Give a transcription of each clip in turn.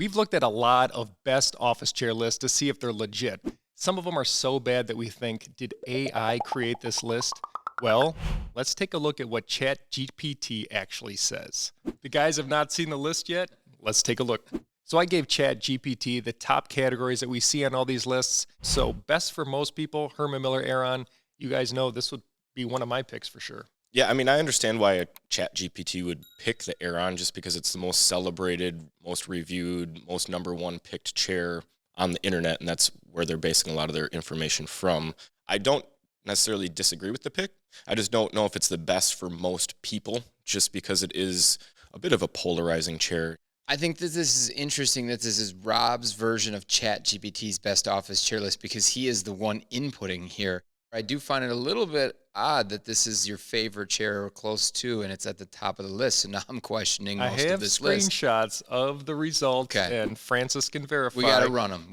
We've looked at a lot of best office chair lists to see if they're legit. Some of them are so bad that we think, did AI create this list? Well, let's take a look at what ChatGPT actually says. The guys have not seen the list yet? Let's take a look. So I gave ChatGPT the top categories that we see on all these lists. So best for most people, Herman Miller Aeron. You guys know this would be one of my picks for sure. Yeah, I mean, I understand why a ChatGPT would pick the Aeron just because it's the most celebrated, most reviewed, most number one picked chair on the internet, and that's where they're basing a lot of their information from. I don't necessarily disagree with the pick. I just don't know if it's the best for most people just because it is a bit of a polarizing chair. I think that this is interesting that this is Rob's version of ChatGPT's best office chair list because he is the one inputting here. I do find it a little bit odd that this is your favorite chair or close to, and it's at the top of the list. So now I'm questioning most of this list. I have screenshots of the results, and Francis can verify. We got to run them.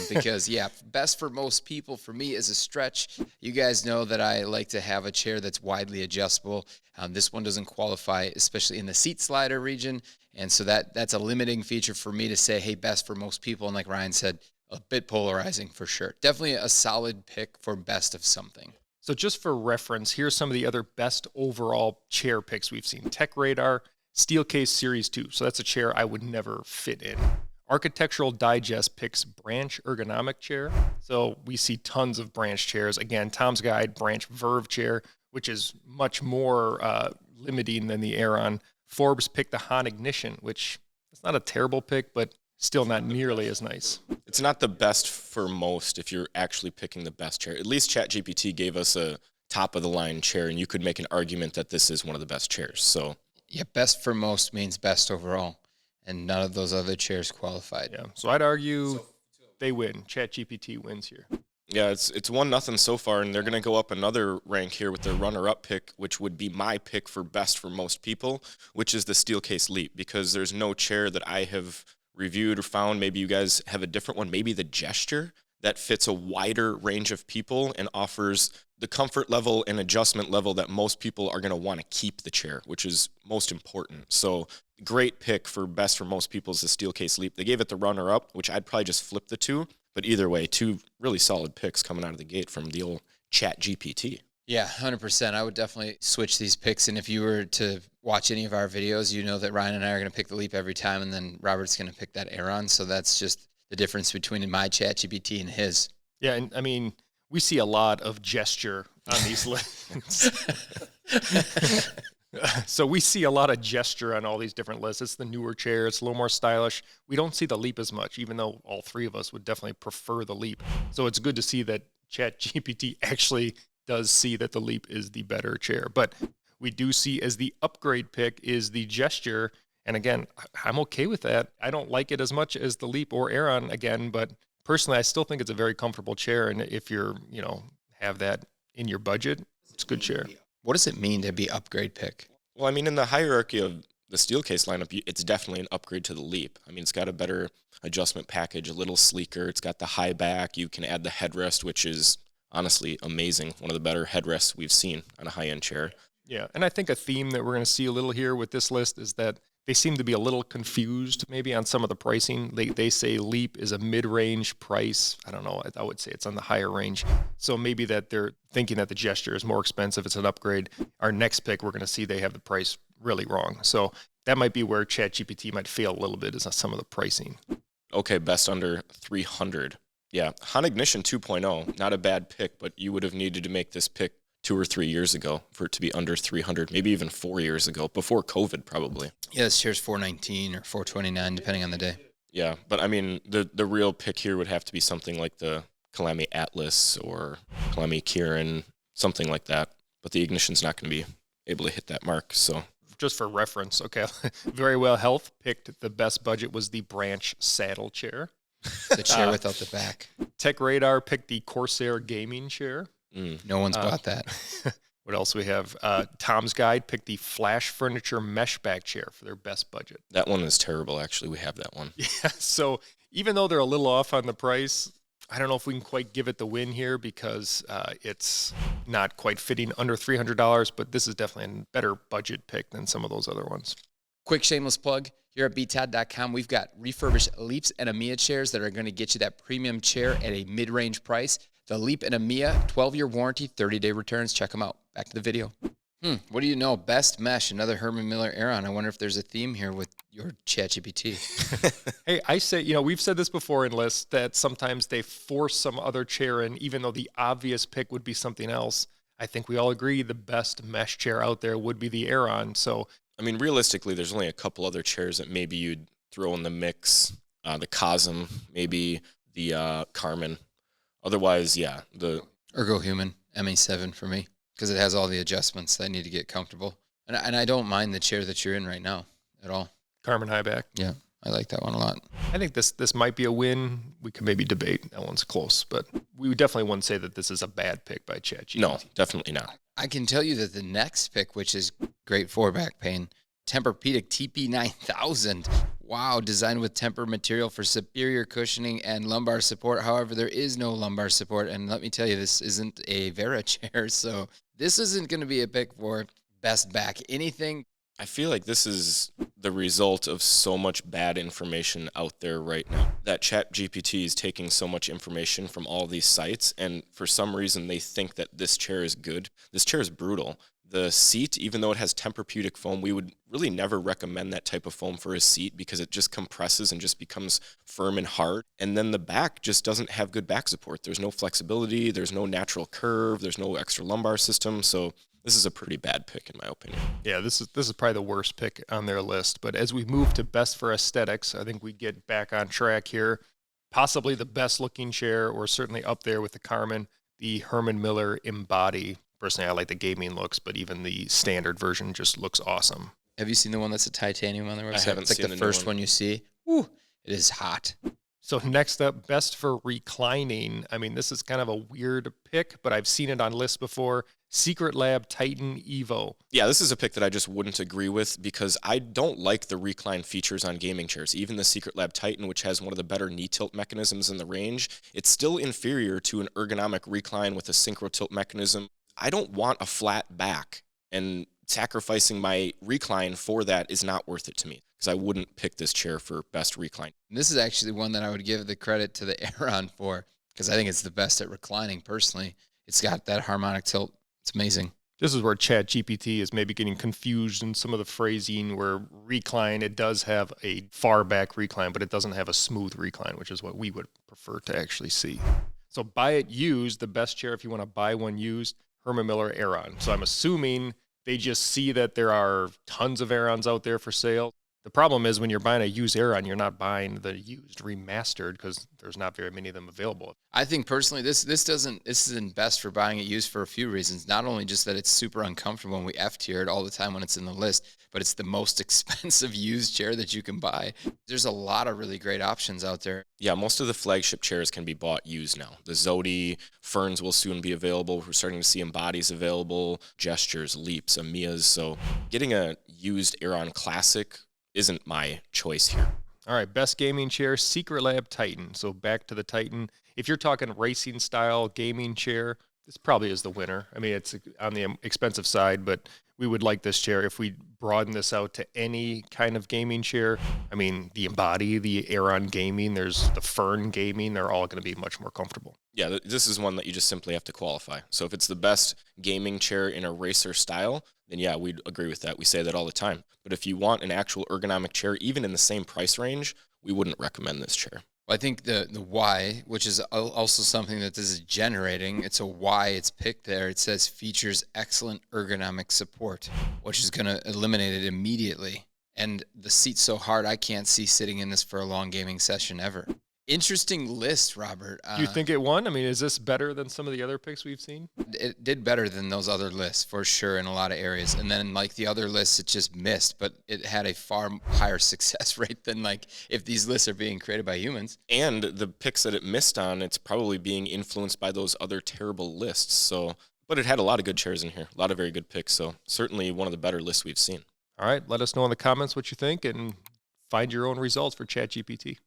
Because, yeah, best for most people for me is a stretch. You guys know that I like to have a chair that's widely adjustable. This one doesn't qualify, especially in the seat slider region. And so that's a limiting feature for me to say, hey, best for most people. And like Ryan said, a bit polarizing for sure. Definitely a solid pick for best of something. So just for reference, here's some of the other best overall chair picks we've seen. Tech Radar, Steelcase Series 2. So that's a chair I would never fit in. Architectural Digest picks Branch Ergonomic Chair. So we see tons of Branch chairs. Again, Tom's Guide, Branch Verve Chair, which is much more limiting than the Aeron. Forbes picked the Han Ignition, which is not a terrible pick, but still not nearly as nice. It's not the best for most if you're actually picking the best chair. At least ChatGPT gave us a top-of-the-line chair, and you could make an argument that this is one of the best chairs. So, yeah, best for most means best overall, and none of those other chairs qualified. Yeah, so I'd argue they win. ChatGPT wins here. Yeah, it's 1-0 so far, and they're going to go up another rank here with their runner-up pick, which would be my pick for best for most people, which is the Steelcase Leap, because there's no chair that I have reviewed or found. Maybe you guys have a different one, maybe the Gesture, that fits a wider range of people and offers the comfort level and adjustment level that most people are going to want to keep the chair, which is most important. So great pick for best for most people is the Steelcase Leap. They gave it the runner-up, which I'd probably just flip the two, but either way, two really solid picks coming out of the gate from the old ChatGPT. Yeah, 100%. I would definitely switch these picks. And if you were to watch any of our videos, you know that Ryan and I are going to pick the Leap every time, and then Robert's going to pick that Aeron. So that's just the difference between my ChatGPT and his. Yeah, and I mean, we see a lot of gesture on these lists. So we see a lot of gesture on all these different lists. It's the newer chair. It's a little more stylish. We don't see the Leap as much, even though all three of us would definitely prefer the Leap. So it's good to see that ChatGPT actually does see that the Leap is the better chair. But we do see as the upgrade pick is the Gesture. And again, I'm okay with that. I don't like it as much as the Leap or Aeron again, but personally, I still think it's a very comfortable chair. And if you're, have that in your budget, it's a good chair. What does it mean to be upgrade pick? Well, I mean, in the hierarchy of the Steelcase lineup, it's definitely an upgrade to the Leap. I mean, it's got a better adjustment package, a little sleeker. It's got the high back. You can add the headrest, which is honestly amazing. One of the better headrests we've seen on a high-end chair. Yeah, and I think a theme that we're going to see a little here with this list is that they seem to be a little confused maybe on some of the pricing. They say Leap is a mid-range price. I don't know. I would say it's on the higher range. So maybe that they're thinking that the Gesture is more expensive. It's an upgrade. Our next pick, we're going to see they have the price really wrong. So that might be where ChatGPT might fail a little bit is on some of the pricing. Okay, best under 300. Yeah, Han Ignition 2.0, not a bad pick, but you would have needed to make this pick 2 or 3 years ago for it to be under 300, maybe even 4 years ago, before COVID probably. Yeah, this chair's $419 or $429, depending on the day. Yeah, but I mean, the real pick here would have to be something like the Calamity Atlas or Calamity Kieran, something like that. But the Ignition's not going to be able to hit that mark, so. Just for reference, okay, Very Well Health picked the best budget was the Branch Saddle Chair. The chair without the back. Tech Radar picked the Corsair Gaming Chair. No one's bought that. What else we have? Tom's Guide picked the Flash Furniture Mesh Back Chair for their best budget. That one is terrible, actually. We have that one. Yeah, so even though they're a little off on the price, I don't know if we can quite give it the win here because it's not quite fitting under $300, but this is definitely a better budget pick than some of those other ones. Quick shameless plug. Here at btad.com, we've got refurbished Leaps and EMEA chairs that are going to get you that premium chair at a mid-range price. The Leap and EMEA, 12-year warranty, 30-day returns. Check them out. Back to the video. What do you know? Best mesh, another Herman Miller Aeron. I wonder if there's a theme here with your ChatGPT. Hey, I say, we've said this before in lists that sometimes they force some other chair in, even though the obvious pick would be something else. I think we all agree the best mesh chair out there would be the Aeron. So, I mean, realistically, there's only a couple other chairs that maybe you'd throw in the mix. The Cosm, maybe the Carmen. Otherwise, yeah, the Ergo Human, MA7 for me, because it has all the adjustments I need to get comfortable. And I don't mind the chair that you're in right now at all. Carmen Highback. Yeah, I like that one a lot. I think this might be a win. We can maybe debate. That one's close, but we definitely wouldn't say that this is a bad pick by ChatGPT. no, definitely not. I can tell you that the next pick, which is great for back pain, Tempur-Pedic TP9000. Wow, designed with Tempur material for superior cushioning and lumbar support. However, there is no lumbar support, and let me tell you, this isn't a Vera chair, so this isn't going to be a pick for best back anything. I feel like this is the result of so much bad information out there right now. That ChatGPT is taking so much information from all these sites, and for some reason they think that this chair is good. This chair is brutal. The seat, even though it has Tempur-Pedic foam, we would really never recommend that type of foam for a seat because it just compresses and just becomes firm and hard. And then the back just doesn't have good back support. There's no flexibility, there's no natural curve, there's no extra lumbar system. So this is a pretty bad pick in my opinion. Yeah, this is probably the worst pick on their list. But as we move to best for aesthetics, I think we get back on track here. Possibly the best looking chair, or certainly up there with the Carmen, the Herman Miller Embody. Personally, I like the gaming looks, but even the standard version just looks awesome. Have you seen the one that's a titanium on their website? I haven't It's like seen the the new first one. one you see. Woo, it is hot. So next up, best for reclining. I mean, this is kind of a weird pick, but I've seen it on lists before. Secret Lab Titan Evo. Yeah, this is a pick that I just wouldn't agree with because I don't like the recline features on gaming chairs. Even the Secret Lab Titan, which has one of the better knee tilt mechanisms in the range, it's still inferior to an ergonomic recline with a synchro tilt mechanism. I don't want a flat back, and sacrificing my recline for that is not worth it to me because I wouldn't pick this chair for best recline. And this is actually one that I would give the credit to the Aeron for because I think it's the best at reclining personally. It's got that harmonic tilt. It's amazing. This is where ChatGPT is maybe getting confused in some of the phrasing where recline, it does have a far back recline, but it doesn't have a smooth recline, which is what we would prefer to actually see. So buy it used, the best chair if you want to buy one used, Herman Miller Aeron. So I'm assuming they just see that there are tons of Aerons out there for sale. The problem is when you're buying a used Aeron, you're not buying the used remastered because there's not very many of them available. I think personally, this isn't best for buying it used for a few reasons. Not only just that it's super uncomfortable and we F-tier it all the time when it's in the list, but it's the most expensive used chair that you can buy. There's a lot of really great options out there. Yeah, most of the flagship chairs can be bought used now. The Zodi, Ferns will soon be available. We're starting to see Embodies available, Gestures, Leaps, Amiyas. So getting a used Aeron Classic isn't my choice here. All right, best gaming chair, Secret Lab Titan. So back to the Titan. If you're talking racing style gaming chair, this probably is the winner. I mean, it's on the expensive side, but we would like this chair if we broaden this out to any kind of gaming chair. I mean, the Embody, the Aeron Gaming, there's the Fern Gaming, they're all going to be much more comfortable. Yeah, this is one that you just simply have to qualify. So if it's the best gaming chair in a racer style, then yeah, we'd agree with that. We say that all the time. But if you want an actual ergonomic chair, even in the same price range, we wouldn't recommend this chair. I think the why, which is also something that this is generating, it's a why it's picked there. It says features excellent ergonomic support, which is going to eliminate it immediately. And the seat's so hard, I can't see sitting in this for a long gaming session ever. Interesting list, Robert. Do you think it won? I mean, is this better than some of the other picks we've seen? It did better than those other lists for sure in a lot of areas. And then like the other lists, it just missed, but it had a far higher success rate than like if these lists are being created by humans. And the picks that it missed on, it's probably being influenced by those other terrible lists. So, but it had a lot of good chairs in here, a lot of very good picks. So certainly one of the better lists we've seen. All right, let us know in the comments what you think and find your own results for ChatGPT.